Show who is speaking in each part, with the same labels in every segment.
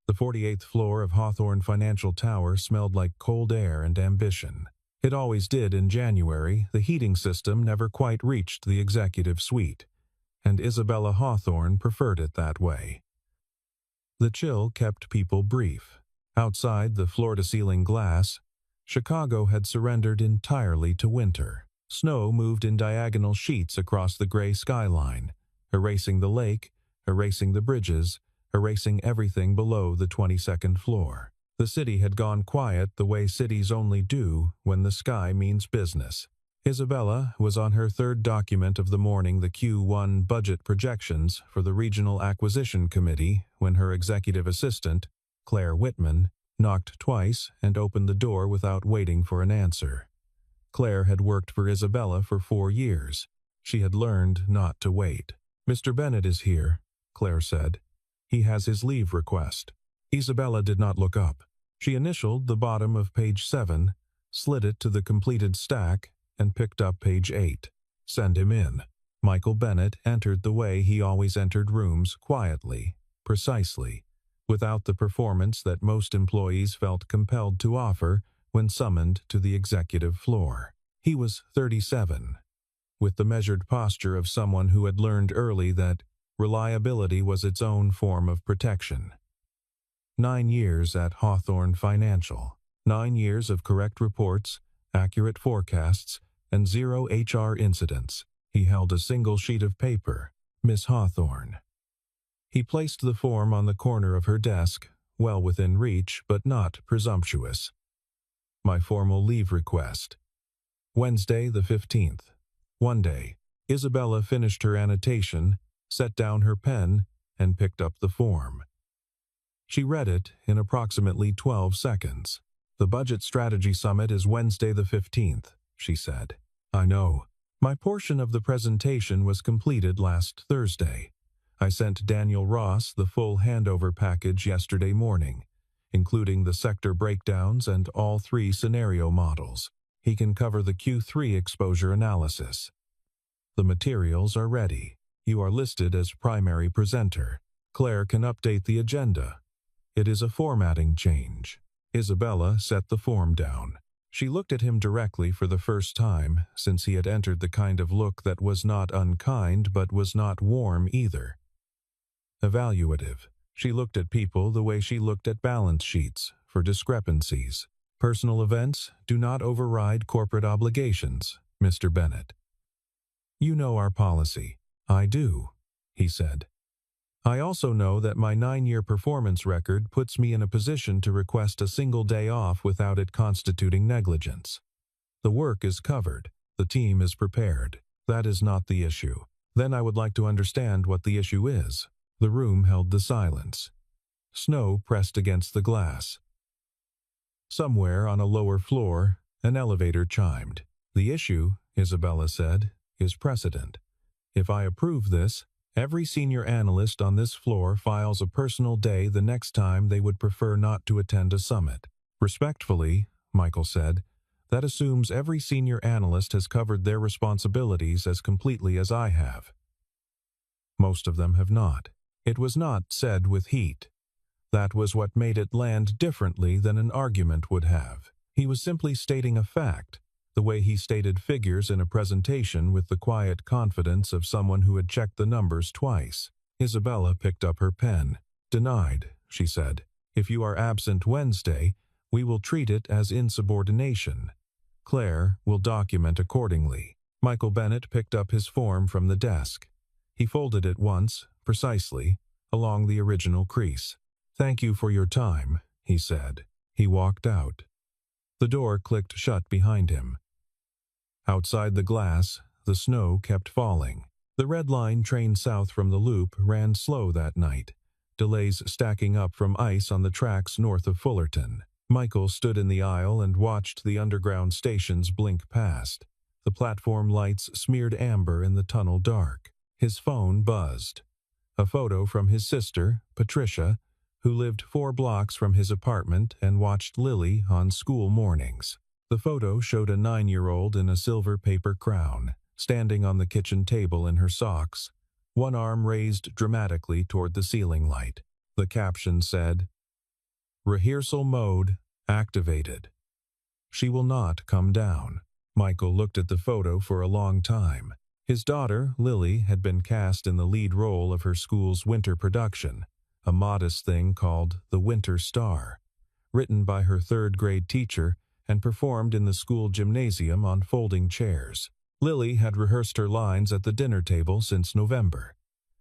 Speaker 1: The 48th floor of Hawthorne Financial Tower smelled like cold air and ambition. It always did in January. The heating system never quite reached the executive suite, and Isabella Hawthorne preferred it that way. The chill kept people brief. Outside the floor-to-ceiling glass, Chicago had surrendered entirely to winter. Snow moved in diagonal sheets across the gray skyline, erasing the lake, erasing the bridges, erasing everything below the 22nd floor. The city had gone quiet the way cities only do when the sky means business. Isabella was on her third document of the morning, the Q1 budget projections for the Regional Acquisition Committee, when her executive assistant, Claire Whitman, knocked twice and opened the door without waiting for an answer. Claire had worked for Isabella for 4 years. She had learned not to wait. "Mr. Bennett is here," Claire said. "He has his leave request." Isabella did not look up. She initialed the bottom of page 7, slid it to the completed stack, and picked up page 8. "Send him in." Michael Bennett entered the way he always entered rooms, quietly, precisely, without the performance that most employees felt compelled to offer when summoned to the executive floor. He was 37, with the measured posture of someone who had learned early that reliability was its own form of protection. 9 years at Hawthorne Financial. 9 years of correct reports, accurate forecasts, and 0 HR incidents. He held a single sheet of paper. "Miss Hawthorne." He placed the form on the corner of her desk, well within reach but not presumptuous. "My formal leave request. Wednesday the 15th. One day." Isabella finished her annotation, set down her pen, and picked up the form. She read it in approximately 12 seconds. "The Budget Strategy Summit is Wednesday the 15th, she said. "I know. My portion of the presentation was completed last Thursday. I sent Daniel Ross the full handover package yesterday morning, including the sector breakdowns and all 3 scenario models. He can cover the Q3 exposure analysis. The materials are ready. You are listed as primary presenter. Claire can update the agenda. It is a formatting change." Isabella set the form down. She looked at him directly for the first time since he had entered, the kind of look that was not unkind but was not warm either. Evaluative. She looked at people the way she looked at balance sheets, for discrepancies. "Personal events do not override corporate obligations, Mr. Bennett. You know our policy." "I do," he said. "I also know that my 9-year performance record puts me in a position to request a single day off without it constituting negligence. The work is covered. The team is prepared. That is not the issue." "Then I would like to understand what the issue is." The room held the silence. Snow pressed against the glass. Somewhere on a lower floor, an elevator chimed. "The issue," Isabella said, "is precedent. If I approve this, every senior analyst on this floor files a personal day the next time they would prefer not to attend a summit." "Respectfully," Michael said, "that assumes every senior analyst has covered their responsibilities as completely as I have." Most of them have not. It was not said with heat. That was what made it land differently than an argument would have. He was simply stating a fact, the way he stated figures in a presentation with the quiet confidence of someone who had checked the numbers twice. Isabella picked up her pen. "Denied," she said. "If you are absent Wednesday, we will treat it as insubordination. Claire will document accordingly." Michael Bennett picked up his form from the desk. He folded it once, precisely, along the original crease. "Thank you for your time," he said. He walked out. The door clicked shut behind him. Outside the glass, the snow kept falling. The Red Line train south from the Loop ran slow that night, delays stacking up from ice on the tracks north of Fullerton. Michael stood in the aisle and watched the underground stations blink past. The platform lights smeared amber in the tunnel dark. His phone buzzed. A photo from his sister, Patricia, who lived 4 blocks from his apartment and watched Lily on school mornings. The photo showed a 9-year-old in a silver paper crown, standing on the kitchen table in her socks, one arm raised dramatically toward the ceiling light. The caption said, Rehearsal mode activated. She will not come down. Michael looked at the photo for a long time. His daughter, Lily, had been cast in the lead role of her school's winter production, a modest thing called The Winter Star, written by her third-grade teacher and performed in the school gymnasium on folding chairs. Lily had rehearsed her lines at the dinner table since November.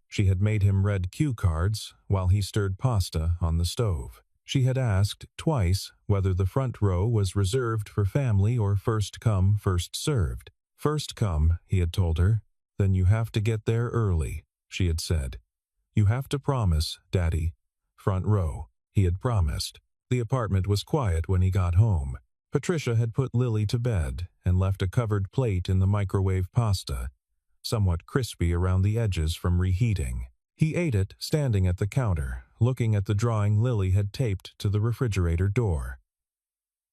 Speaker 1: She had made him read cue cards while he stirred pasta on the stove. She had asked twice whether the front row was reserved for family or first come, first served. First come, he had told her. Then you have to get there early, she had said. You have to promise, Daddy. Front row, he had promised. The apartment was quiet when he got home. Patricia had put Lily to bed and left a covered plate in the microwave pasta, somewhat crispy around the edges from reheating. He ate it standing at the counter, looking at the drawing Lily had taped to the refrigerator door.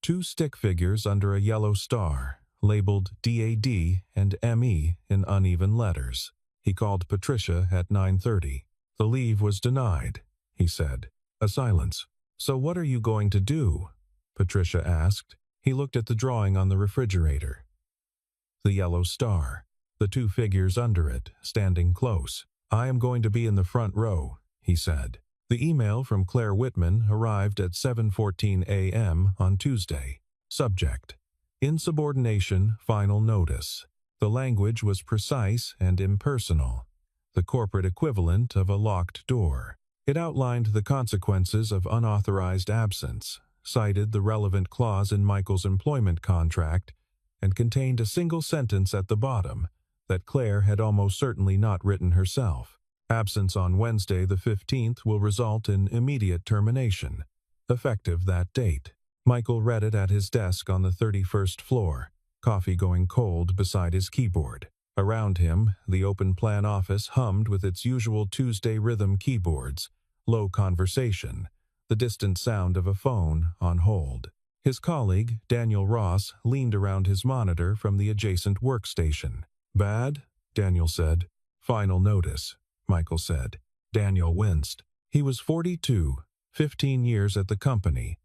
Speaker 1: 2 stick figures under a yellow star, labeled DAD and ME in uneven letters. He called Patricia at 9:30. The leave was denied, he said. A silence. So what are you going to do? Patricia asked. He looked at the drawing on the refrigerator. The yellow star, the 2 figures under it, standing close. I am going to be in the front row, he said. The email from Claire Whitman arrived at 7:14 a.m. on Tuesday. Subject: Insubordination Final Notice. The language was precise and impersonal, the corporate equivalent of a locked door. It outlined the consequences of unauthorized absence, cited the relevant clause in Michael's employment contract, and contained a single sentence at the bottom that Claire had almost certainly not written herself. Absence on Wednesday the 15th will result in immediate termination, effective that date. Michael read it at his desk on the 31st floor, coffee going cold beside his keyboard. Around him, the open-plan office hummed with its usual Tuesday rhythm keyboards, low conversation, the distant sound of a phone on hold. His colleague, Daniel Ross, leaned around his monitor from the adjacent workstation. Bad? Daniel said. Final notice, Michael said. Daniel winced. He was 42, 15 years at the company,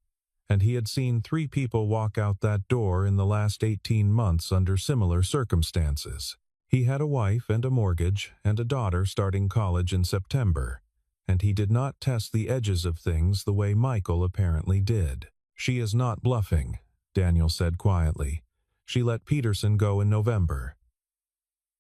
Speaker 1: and he had seen 3 people walk out that door in the last 18 months under similar circumstances. He had a wife and a mortgage and a daughter starting college in September, and he did not test the edges of things the way Michael apparently did. She is not bluffing, Daniel said quietly. She let Peterson go in November.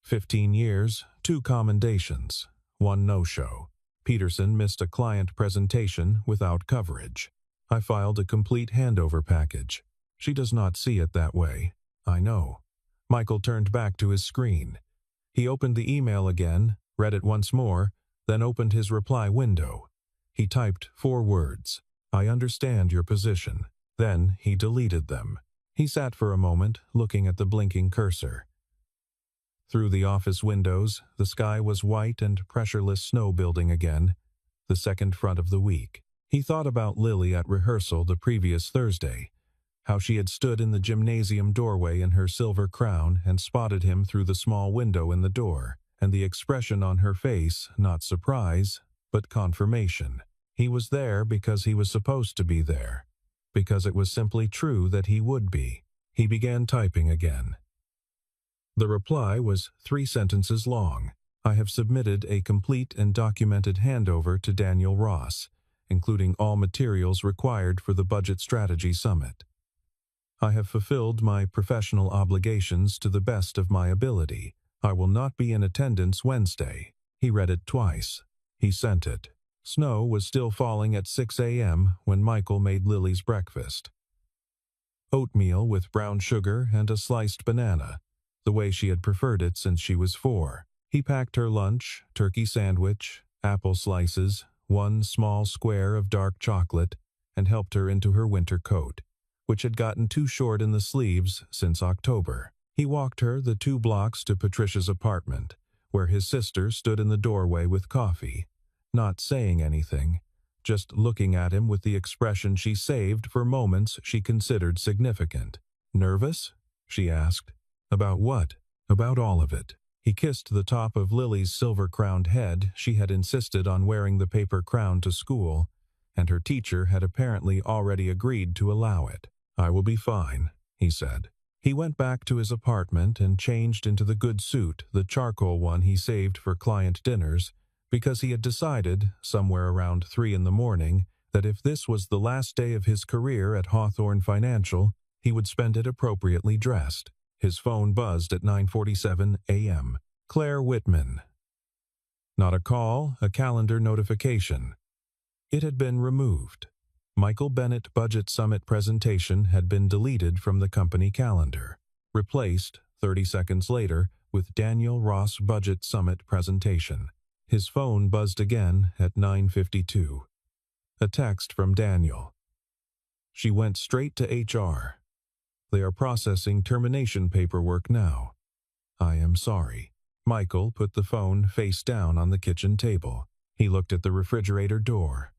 Speaker 1: 15 years, 2 commendations, 1 no-show. Peterson missed a client presentation without coverage. I filed a complete handover package. She does not see it that way. I know. Michael turned back to his screen. He opened the email again, read it once more, then opened his reply window. He typed 4 words. I understand your position. Then he deleted them. He sat for a moment, looking at the blinking cursor. Through the office windows, the sky was white and pressureless snow building again, the second front of the week. He thought about Lily at rehearsal the previous Thursday, how she had stood in the gymnasium doorway in her silver crown and spotted him through the small window in the door, and the expression on her face, not surprise, but confirmation. He was there because he was supposed to be there, because it was simply true that he would be. He began typing again. The reply was 3 sentences long. I have submitted a complete and documented handover to Daniel Ross, including all materials required for the Budget Strategy Summit. I have fulfilled my professional obligations to the best of my ability. I will not be in attendance Wednesday. He read it twice. He sent it. Snow was still falling at 6 a.m. when Michael made Lily's breakfast. Oatmeal with brown sugar and a sliced banana, the way she had preferred it since she was 4. He packed her lunch, turkey sandwich, apple slices, 1 small square of dark chocolate, and helped her into her winter coat, which had gotten too short in the sleeves since October. He walked her the 2 blocks to Patricia's apartment, where his sister stood in the doorway with coffee, not saying anything, just looking at him with the expression she saved for moments she considered significant. Nervous? She asked. About what? About all of it. He kissed the top of Lily's silver-crowned head. She had insisted on wearing the paper crown to school. and her teacher had apparently already agreed to allow it. "I will be fine," he said. He went back to his apartment and changed into the good suit, the charcoal one he saved for client dinners, because he had decided, somewhere around 3 in the morning, that if this was the last day of his career at Hawthorne Financial, he would spend it appropriately dressed. His phone buzzed at 9:47 a.m. Claire Whitman. Not a call, a calendar notification. It had been removed. Michael Bennett Budget Summit presentation had been deleted from the company calendar, replaced 30 seconds later with Daniel Ross Budget Summit presentation. His phone buzzed again at 9:52. A text from Daniel. "She went straight to HR. They are processing termination paperwork now. I am sorry." Michael put the phone face down on the kitchen table. He looked at the refrigerator door.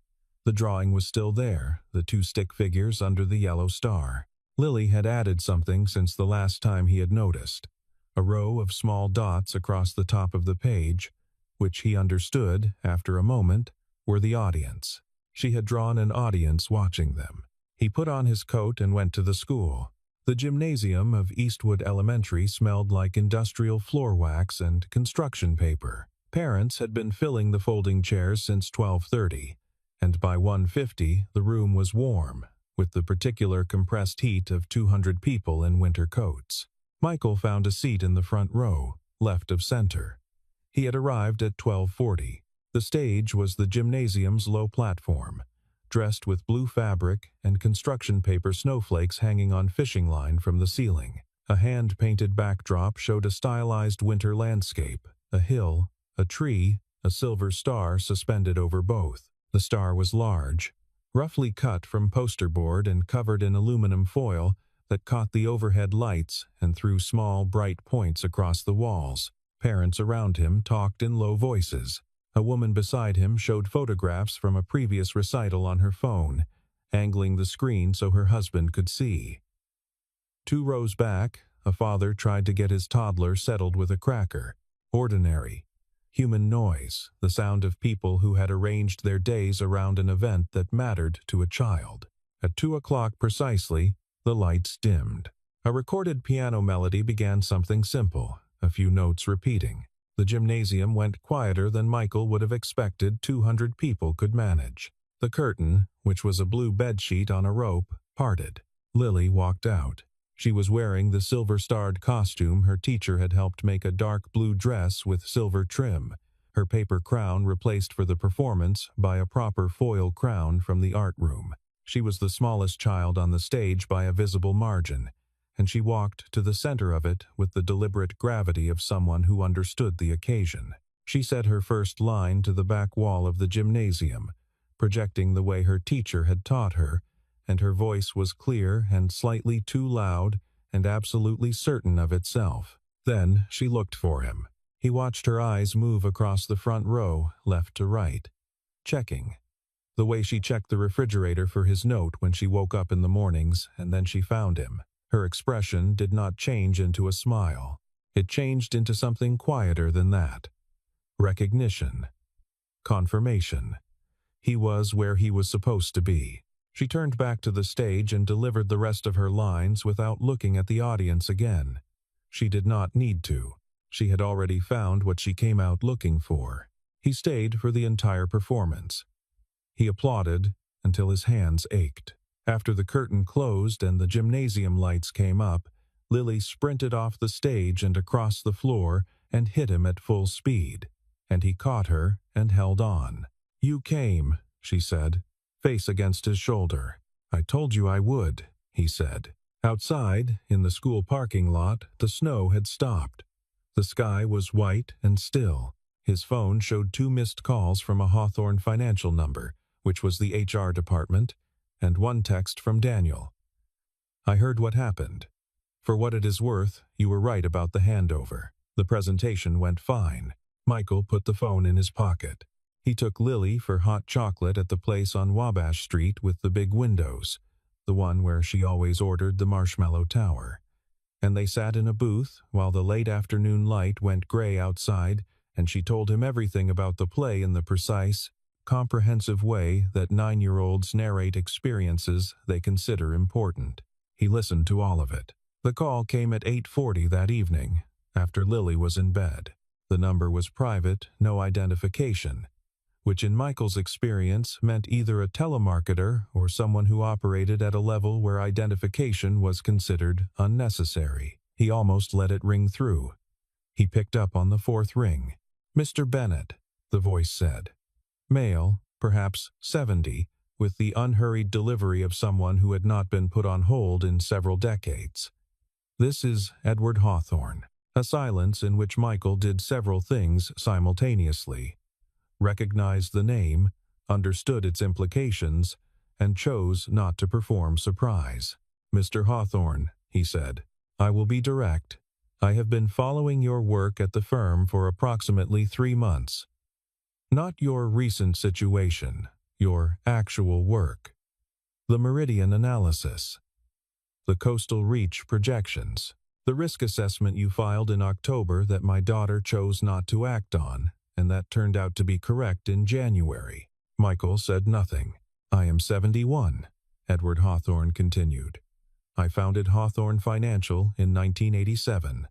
Speaker 1: The drawing was still there, the 2 stick figures under the yellow star. Lily had added something since the last time he had noticed. A row of small dots across the top of the page, which he understood, after a moment, were the audience. She had drawn an audience watching them. He put on his coat and went to the school. The gymnasium of Eastwood Elementary smelled like industrial floor wax and construction paper. Parents had been filling the folding chairs since 12:30, and by 1:50 the room was warm, with the particular compressed heat of 200 people in winter coats. Michael found a seat in the front row, left of center. He had arrived at 12:40. The stage was the gymnasium's low platform, dressed with blue fabric and construction paper snowflakes hanging on fishing line from the ceiling. A hand-painted backdrop showed a stylized winter landscape, a hill, a tree, a silver star suspended over both. The star was large, roughly cut from poster board and covered in aluminum foil that caught the overhead lights and threw small, bright points across the walls. Parents around him talked in low voices. A woman beside him showed photographs from a previous recital on her phone, angling the screen so her husband could see. 2 rows back, a father tried to get his toddler settled with a cracker. Ordinary, human noise, the sound of people who had arranged their days around an event that mattered to a child. At 2 o'clock precisely, the lights dimmed. A recorded piano melody began something simple, a few notes repeating. The gymnasium went quieter than Michael would have expected 200 people could manage. The curtain, which was a blue bedsheet on a rope, parted. Lily walked out. She was wearing the silver-starred costume her teacher had helped make a dark blue dress with silver trim, her paper crown replaced for the performance by a proper foil crown from the art room. She was the smallest child on the stage by a visible margin, and she walked to the center of it with the deliberate gravity of someone who understood the occasion. She said her first line to the back wall of the gymnasium, projecting the way her teacher had taught her, and her voice was clear and slightly too loud and absolutely certain of itself. Then she looked for him. He watched her eyes move across the front row, left to right, checking. The way she checked the refrigerator for his note when she woke up in the mornings, and then she found him. Her expression did not change into a smile. It changed into something quieter than that. Recognition. Confirmation. He was where he was supposed to be. She turned back to the stage and delivered the rest of her lines without looking at the audience again. She did not need to. She had already found what she came out looking for. He stayed for the entire performance. He applauded until his hands ached. After the curtain closed and the gymnasium lights came up, Lily sprinted off the stage and across the floor and hit him at full speed, and he caught her and held on. "You came," she said, face against his shoulder. "I told you I would," he said. Outside, in the school parking lot, the snow had stopped. The sky was white and still. His phone showed 2 missed calls from a Hawthorne Financial number, which was the HR department, and 1 text from Daniel. "I heard what happened. For what it is worth, you were right about the handover. The presentation went fine." Michael put the phone in his pocket. He took Lily for hot chocolate at the place on Wabash Street with the big windows, the one where she always ordered the Marshmallow Tower. And they sat in a booth while the late afternoon light went gray outside, and she told him everything about the play in the precise, comprehensive way that 9-year-olds narrate experiences they consider important. He listened to all of it. The call came at 8:40 that evening, after Lily was in bed. The number was private, no identification, which in Michael's experience meant either a telemarketer or someone who operated at a level where identification was considered unnecessary. He almost let it ring through. He picked up on the fourth ring. "Mr. Bennett," the voice said. Male, perhaps 70, with the unhurried delivery of someone who had not been put on hold in several decades. "This is Edward Hawthorne." A silence in which Michael did several things simultaneously: recognized the name, understood its implications, and chose not to perform surprise. "Mr. Hawthorne," he said, "I will be direct. I have been following your work at the firm for approximately 3 months. Not your recent situation, your actual work. The Meridian analysis. The coastal reach projections. The risk assessment you filed in October that my daughter chose not to act on, and that turned out to be correct in January." Michael said nothing. "I am 71, Edward Hawthorne continued. "I founded Hawthorne Financial in 1987.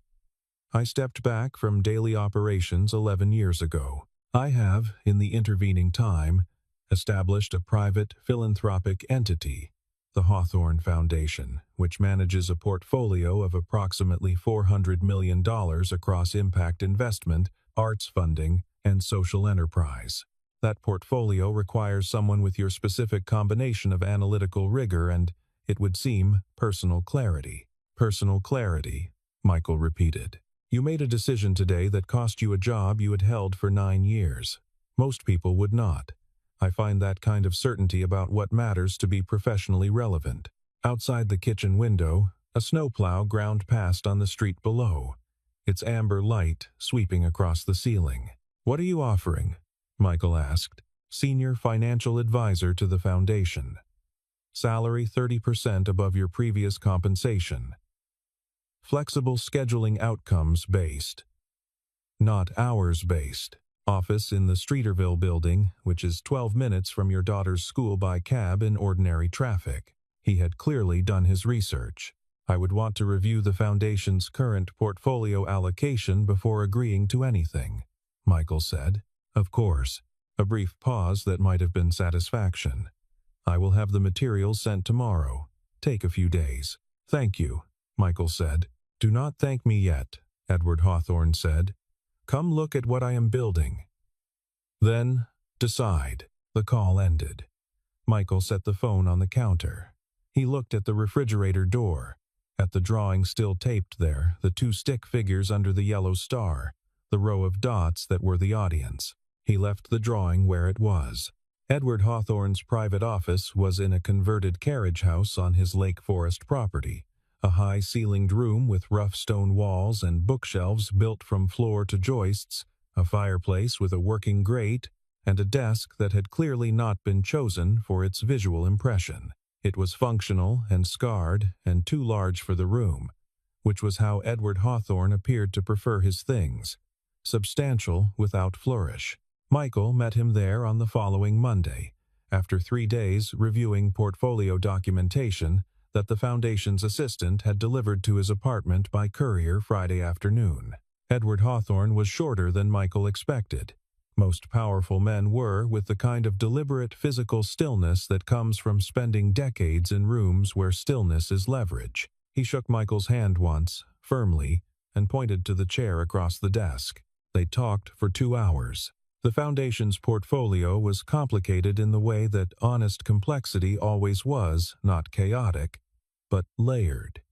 Speaker 1: I stepped back from daily operations 11 years ago. I have, in the intervening time, established a private philanthropic entity, the Hawthorne Foundation, which manages a portfolio of approximately $400 million across impact investment, arts funding, and social enterprise. That portfolio requires someone with your specific combination of analytical rigor and, it would seem, personal clarity." "Personal clarity," Michael repeated. "You made a decision today that cost you a job you had held for 9 years. Most people would not. I find that kind of certainty about what matters to be professionally relevant." Outside the kitchen window, a snowplow ground past on the street below, its amber light sweeping across the ceiling. "What are you offering?" Michael asked. "Senior financial advisor to the foundation. Salary 30% above your previous compensation. Flexible scheduling, outcomes-based, not hours-based. Office in the Streeterville building, which is 12 minutes from your daughter's school by cab in ordinary traffic." He had clearly done his research. "I would want to review the foundation's current portfolio allocation before agreeing to anything," Michael said. "Of course." A brief pause that might have been satisfaction. "I will have the materials sent tomorrow. Take a few days." "Thank you," Michael said. "Do not thank me yet," Edward Hawthorne said. "Come look at what I am building. Then, decide." The call ended. Michael set the phone on the counter. He looked at the refrigerator door, at the drawing still taped there, the 2 stick figures under the yellow star, the row of dots that were the audience. He left the drawing where it was. Edward Hawthorne's private office was in a converted carriage house on his Lake Forest property. A high-ceilinged room with rough stone walls and bookshelves built from floor to joists, a fireplace with a working grate, and a desk that had clearly not been chosen for its visual impression. It was functional and scarred and too large for the room, which was how Edward Hawthorne appeared to prefer his things: substantial without flourish. Michael met him there on the following Monday, after 3 days reviewing portfolio documentation that the foundation's assistant had delivered to his apartment by courier Friday afternoon. Edward Hawthorne was shorter than Michael expected. Most powerful men were, with the kind of deliberate physical stillness that comes from spending decades in rooms where stillness is leverage. He shook Michael's hand once, firmly, and pointed to the chair across the desk. They talked for 2 hours. The foundation's portfolio was complicated in the way that honest complexity always was, not chaotic, but layered.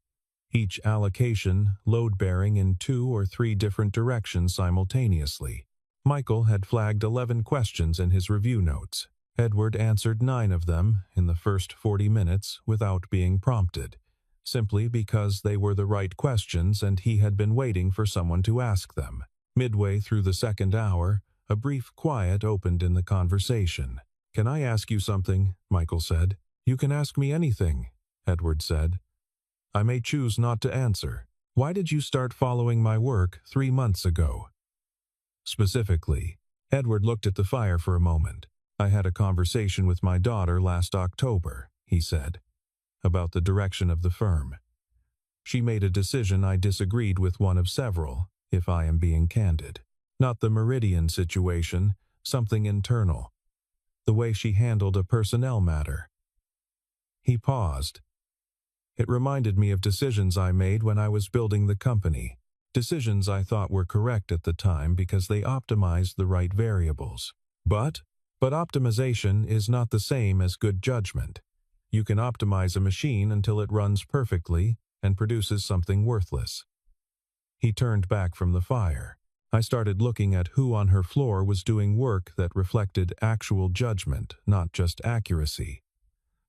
Speaker 1: Each allocation load-bearing in 2 or 3 different directions simultaneously. Michael had flagged 11 questions in his review notes. Edward answered 9 of them in the first 40 minutes without being prompted, simply because they were the right questions and he had been waiting for someone to ask them. Midway through the second hour, a brief quiet opened in the conversation. "Can I ask you something?" Michael said. "You can ask me anything," Edward said. "I may choose not to answer. Why did you start following my work 3 months ago?" Specifically, Edward looked at the fire for a moment. I had a conversation with my daughter last October, he said, about the direction of the firm. She made a decision I disagreed with, one of several, if I am being candid. Not the Meridian situation, something internal. The way she handled a personnel matter. He paused. It reminded me of decisions I made when I was building the company. Decisions I thought were correct at the time because they optimized the right variables. But optimization is not the same as good judgment. You can optimize a machine until it runs perfectly and produces something worthless. He turned back from the fire. I started looking at who on her floor was doing work that reflected actual judgment, not just accuracy.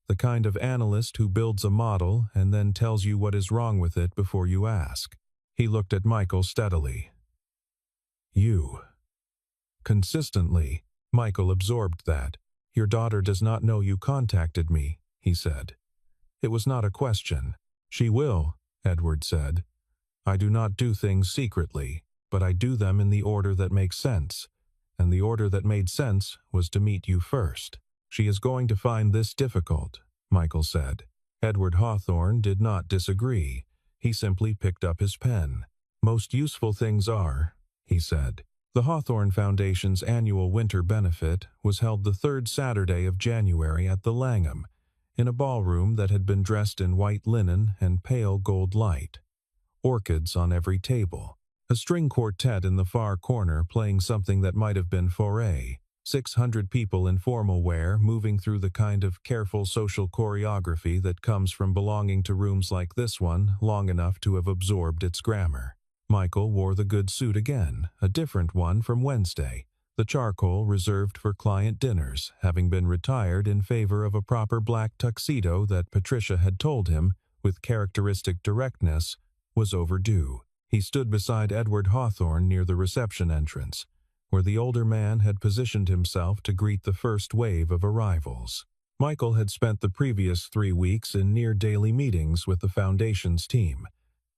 Speaker 1: The kind of analyst who builds a model and then tells you what is wrong with it before you ask. He looked at Michael steadily. You. Consistently, Michael absorbed that. Your daughter does not know you contacted me, he said. It was not a question. She will, Edward said. I do not do things secretly, but I do them in the order that makes sense. And the order that made sense was to meet you first. She is going to find this difficult, Michael said. Edward Hawthorne did not disagree. He simply picked up his pen. Most useful things are, he said. The Hawthorne Foundation's annual winter benefit was held the third Saturday of January at the Langham, in a ballroom that had been dressed in white linen and pale gold light. Orchids on every table. A string quartet in the far corner playing something that might have been Fauré. 600 people in formal wear moving through the kind of careful social choreography that comes from belonging to rooms like this one long enough to have absorbed its grammar. Michael wore the good suit again, a different one from Wednesday, the charcoal reserved for client dinners, having been retired in favor of a proper black tuxedo that Patricia had told him, with characteristic directness, was overdue. He stood beside Edward Hawthorne near the reception entrance, where the older man had positioned himself to greet the first wave of arrivals. Michael had spent the previous 3 weeks in near-daily meetings with the Foundation's team,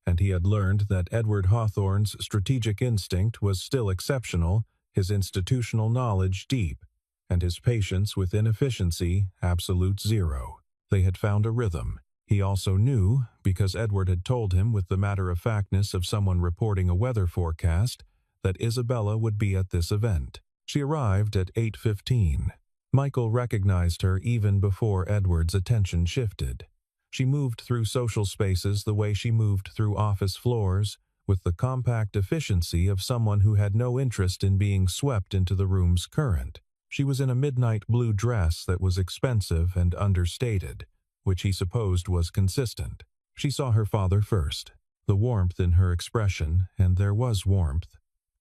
Speaker 1: and he had learned that Edward Hawthorne's strategic instinct was still exceptional, his institutional knowledge deep, and his patience with inefficiency absolute zero. They had found a rhythm. He also knew, because Edward had told him with the matter-of-factness of someone reporting a weather forecast, that Isabella would be at this event. She arrived at 8:15. Michael recognized her even before Edward's attention shifted. She moved through social spaces the way she moved through office floors, with the compact efficiency of someone who had no interest in being swept into the room's current. She was in a midnight blue dress that was expensive and understated, which he supposed was consistent. She saw her father first, the warmth in her expression, and there was warmth.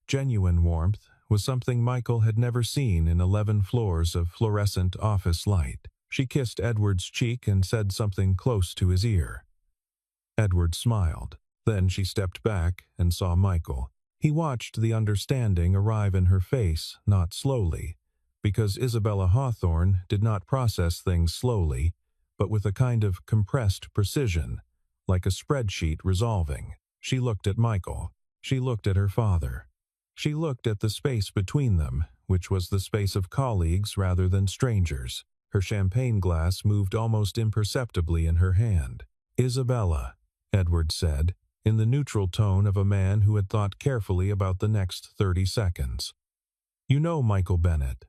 Speaker 1: Genuine warmth was something Michael had never seen in 11 floors of fluorescent office light. She kissed Edward's cheek and said something close to his ear. Edward smiled. Then she stepped back and saw Michael. He watched the understanding arrive in her face, not slowly, because Isabella Hawthorne did not process things slowly, but with a kind of compressed precision, like a spreadsheet resolving. She looked at Michael. She looked at her father. She looked at the space between them, which was the space of colleagues rather than strangers. Her champagne glass moved almost imperceptibly in her hand. "Isabella," Edward said, in the neutral tone of a man who had thought carefully about the next 30 seconds. "You know Michael Bennett.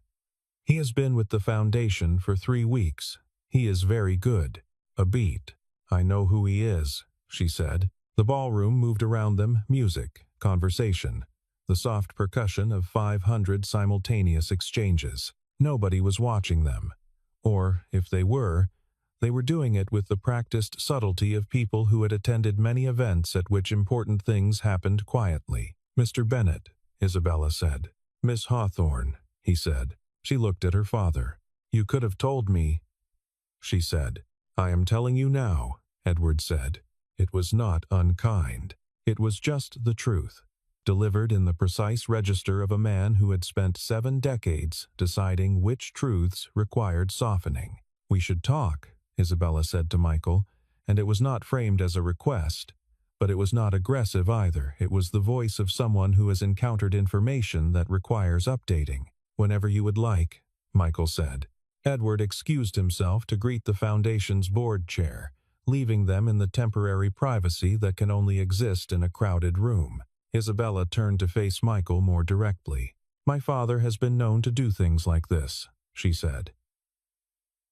Speaker 1: He has been with the Foundation for 3 weeks. He is very good. A beat." "I know who he is," she said. The ballroom moved around them, music, conversation, the soft percussion of 500 simultaneous exchanges. Nobody was watching them. Or, if they were doing it with the practiced subtlety of people who had attended many events at which important things happened quietly. "Mr. Bennett," Isabella said. "Miss Hawthorne," he said. She looked at her father. "You could have told me," she said. "I am telling you now," Edward said. It was not unkind. It was just the truth, delivered in the precise register of a man who had spent 7 decades deciding which truths required softening. "We should talk," Isabella said to Michael, and it was not framed as a request, but it was not aggressive either. It was the voice of someone who has encountered information that requires updating. "Whenever you would like," Michael said. Edward excused himself to greet the foundation's board chair, leaving them in the temporary privacy that can only exist in a crowded room. Isabella turned to face Michael more directly. "My father has been known to do things like this," she said.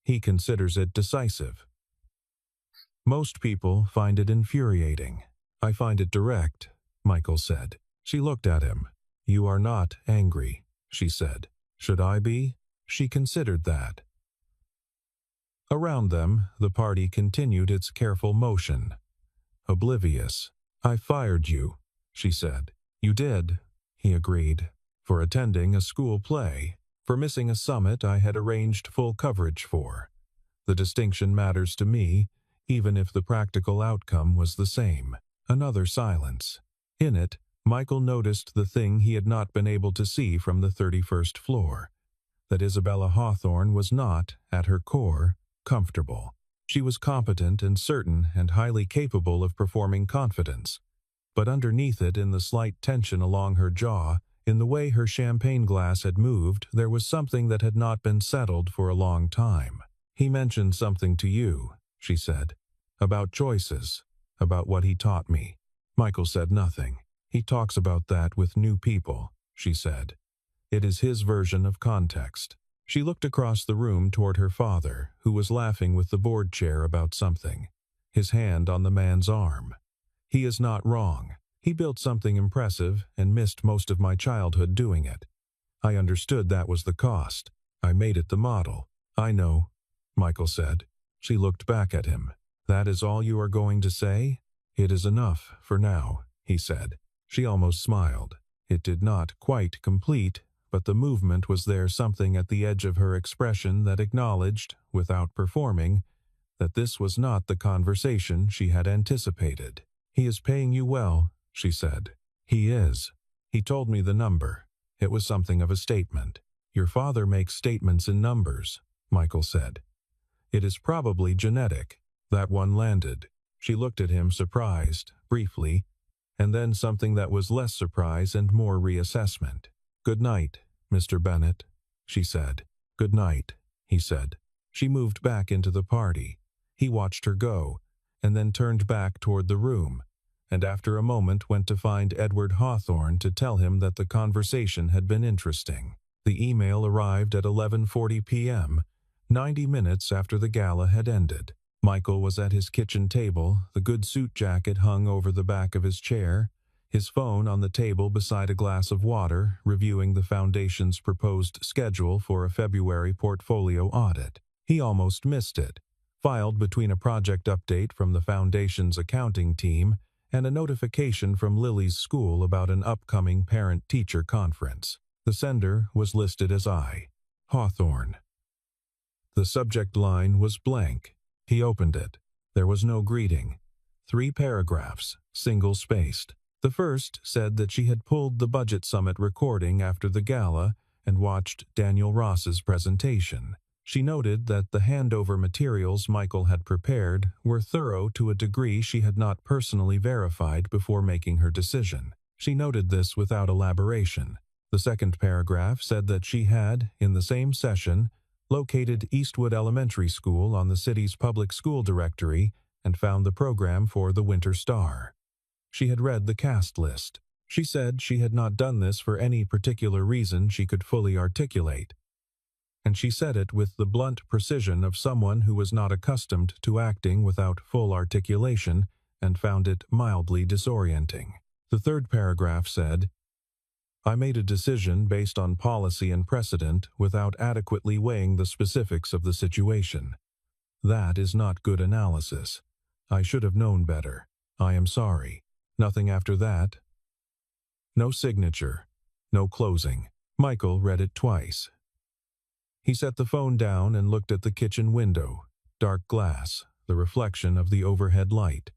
Speaker 1: "He considers it decisive. Most people find it infuriating. I find it direct," Michael said. She looked at him. "You are not angry," she said. "Should I be?" She considered that. Around them, the party continued its careful motion. Oblivious. "I fired you," she said. "You did," he agreed. "For attending a school play. For missing a summit I had arranged full coverage for. The distinction matters to me, even if the practical outcome was the same." Another silence. In it, Michael noticed the thing he had not been able to see from the 31st floor. That Isabella Hawthorne was not, at her core, comfortable. She was competent and certain and highly capable of performing confidence. But underneath it, in the slight tension along her jaw, in the way her champagne glass had moved, there was something that had not been settled for a long time. "He mentioned something to you," she said. "About choices. About what he taught me." Michael said nothing. "He talks about that with new people," she said. "It is his version of context." She looked across the room toward her father, who was laughing with the board chair about something, his hand on the man's arm. "He is not wrong. He built something impressive and missed most of my childhood doing it. I understood that was the cost. I made it the model." "I know," Michael said. She looked back at him. "That is all you are going to say?" "It is enough, for now," he said. She almost smiled. It did not quite complete, but the movement was there, something at the edge of her expression that acknowledged, without performing, that this was not the conversation she had anticipated. "He is paying you well," she said. "He is. He told me the number. It was something of a statement." "Your father makes statements in numbers," Michael said. "It is probably genetic." That one landed. She looked at him, surprised, briefly, and then something that was less surprise and more reassessment. "Good night, Mr. Bennett," she said. "Good night," he said. She moved back into the party. He watched her go, and then turned back toward the room, and after a moment went to find Edward Hawthorne to tell him that the conversation had been interesting. The email arrived at 11:40 p.m., 90 minutes after the gala had ended. Michael was at his kitchen table, the good suit jacket hung over the back of his chair, his phone on the table beside a glass of water, reviewing the foundation's proposed schedule for a February portfolio audit. He almost missed it, filed between a project update from the foundation's accounting team and a notification from Lily's school about an upcoming parent-teacher conference. The sender was listed as I. Hawthorne. The subject line was blank. He opened it. There was no greeting. 3 paragraphs, single-spaced. The first said that she had pulled the budget summit recording after the gala and watched Daniel Ross's presentation. She noted that the handover materials Michael had prepared were thorough to a degree she had not personally verified before making her decision. She noted this without elaboration. The second paragraph said that she had, in the same session, located Eastwood Elementary School on the city's public school directory and found the program for the Winter Star. She had read the cast list. She said she had not done this for any particular reason she could fully articulate, and she said it with the blunt precision of someone who was not accustomed to acting without full articulation and found it mildly disorienting. The third paragraph said, I made a decision based on policy and precedent without adequately weighing the specifics of the situation. That is not good analysis. I should have known better. I am sorry. Nothing after that. No signature. No closing. Michael read it twice. He set the phone down and looked at the kitchen window. Dark glass, the reflection of the overhead light.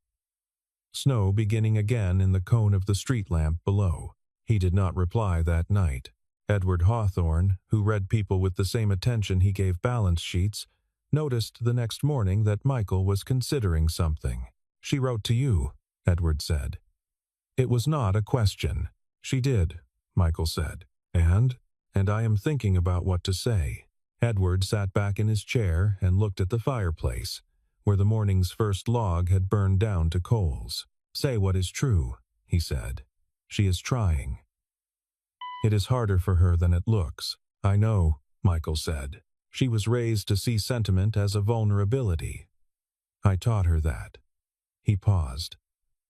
Speaker 1: Snow beginning again in the cone of the street lamp below. He did not reply that night. Edward Hawthorne, who read people with the same attention he gave balance sheets, noticed the next morning that Michael was considering something. She wrote to you, Edward said. It was not a question. She did, Michael said. And I am thinking about what to say. Edward sat back in his chair and looked at the fireplace, where the morning's first log had burned down to coals. "Say what is true," he said. "She is trying. It is harder for her than it looks." "I know," Michael said. "She was raised to see sentiment as a vulnerability. I taught her that." He paused.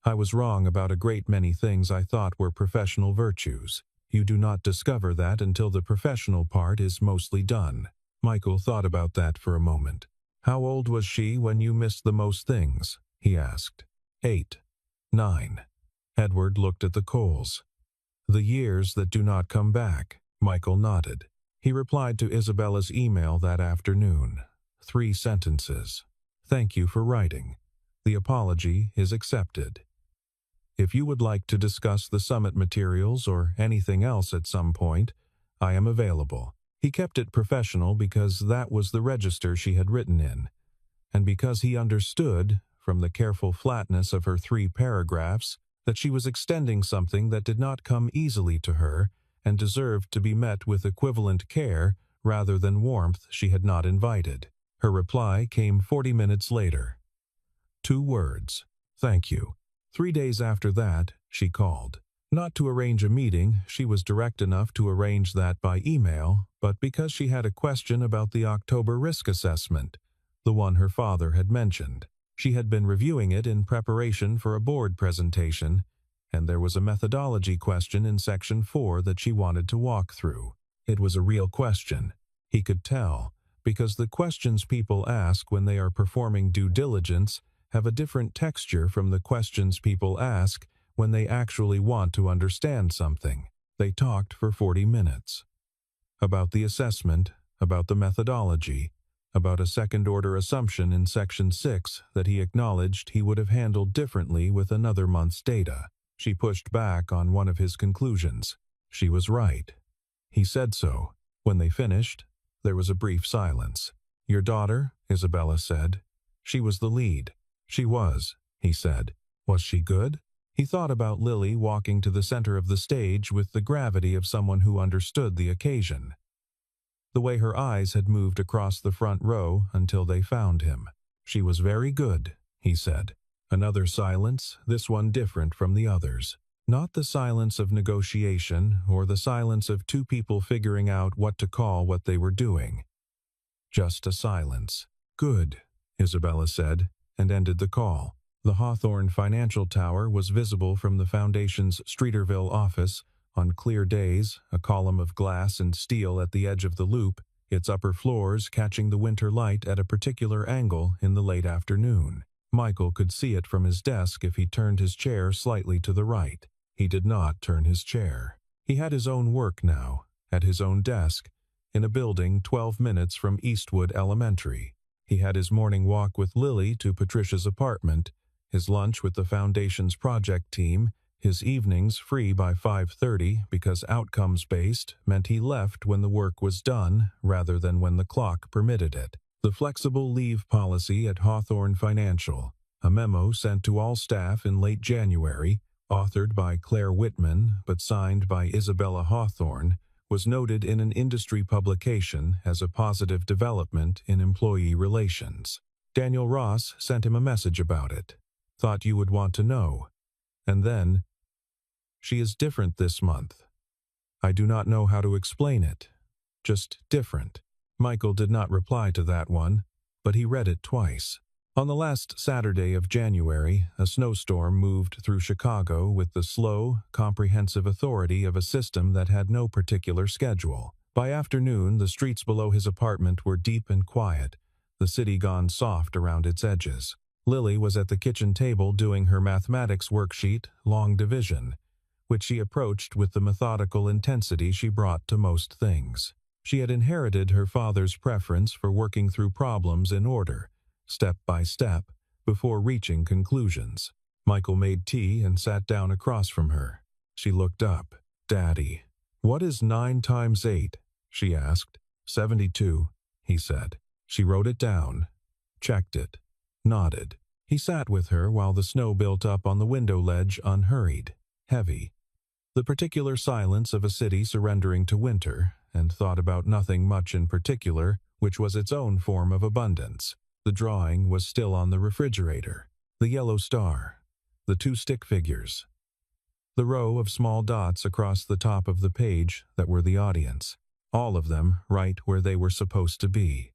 Speaker 1: "I was wrong about a great many things I thought were professional virtues. You do not discover that until the professional part is mostly done." Michael thought about that for a moment. "How old was she when you missed the most things?" he asked. 8, 9. Edward looked at the coals. "The years that do not come back." Michael nodded. He replied to Isabella's email that afternoon. 3 sentences. "Thank you for writing. The apology is accepted. If you would like to discuss the summit materials or anything else at some point, I am available." He kept it professional because that was the register she had written in, and because he understood, from the careful flatness of her 3 paragraphs, that she was extending something that did not come easily to her and deserved to be met with equivalent care rather than warmth she had not invited. Her reply came 40 minutes later. 2 words: "Thank you." 3 days after that, she called. Not to arrange a meeting, she was direct enough to arrange that by email, but because she had a question about the October risk assessment, the one her father had mentioned. She had been reviewing it in preparation for a board presentation, and there was a methodology question in Section 4 that she wanted to walk through. It was a real question. He could tell, because the questions people ask when they are performing due diligence have a different texture from the questions people ask when they actually want to understand something. They talked for 40 minutes. About the assessment, about the methodology, about a second-order assumption in Section 6 that he acknowledged he would have handled differently with another month's data. She pushed back on one of his conclusions. She was right. He said so. When they finished, there was a brief silence. "Your daughter," Isabella said. "She was the lead." "She was," he said. "Was she good?" He thought about Lily walking to the center of the stage with the gravity of someone who understood the occasion. The way her eyes had moved across the front row until they found him. "She was very good," he said. Another silence, this one different from the others. Not the silence of negotiation or the silence of 2 people figuring out what to call what they were doing. Just a silence. "Good," Isabella said, and ended the call. The Hawthorne Financial Tower was visible from the Foundation's Streeterville office. On clear days, a column of glass and steel at the edge of the loop, its upper floors catching the winter light at a particular angle in the late afternoon. Michael could see it from his desk if he turned his chair slightly to the right. He did not turn his chair. He had his own work now, at his own desk, in a building 12 minutes from Eastwood Elementary. He had his morning walk with Lily to Patricia's apartment, his lunch with the Foundation's project team, his evenings free by 5:30 because outcomes-based meant he left when the work was done rather than when the clock permitted it. The flexible leave policy at Hawthorne Financial, a memo sent to all staff in late January, authored by Claire Whitman but signed by Isabella Hawthorne, was noted in an industry publication as a positive development in employee relations. Daniel Ross sent him a message about it. "Thought you would want to know." And then, "She is different this month. I do not know how to explain it. Just different." Michael did not reply to that one, but he read it twice. On the last Saturday of January, a snowstorm moved through Chicago with the slow, comprehensive authority of a system that had no particular schedule. By afternoon, the streets below his apartment were deep and quiet, the city gone soft around its edges. Lily was at the kitchen table doing her mathematics worksheet, long division, which she approached with the methodical intensity she brought to most things. She had inherited her father's preference for working through problems in order, step by step, before reaching conclusions. Michael made tea and sat down across from her. She looked up. "Daddy, what is 9 times 8? She asked. 72, he said. She wrote it down, checked it, nodded. He sat with her while the snow built up on the window ledge unhurried, heavy. The particular silence of a city surrendering to winter, and thought about nothing much in particular, which was its own form of abundance. The drawing was still on the refrigerator. The yellow star. The two stick figures. The row of small dots across the top of the page that were the audience. All of them right where they were supposed to be.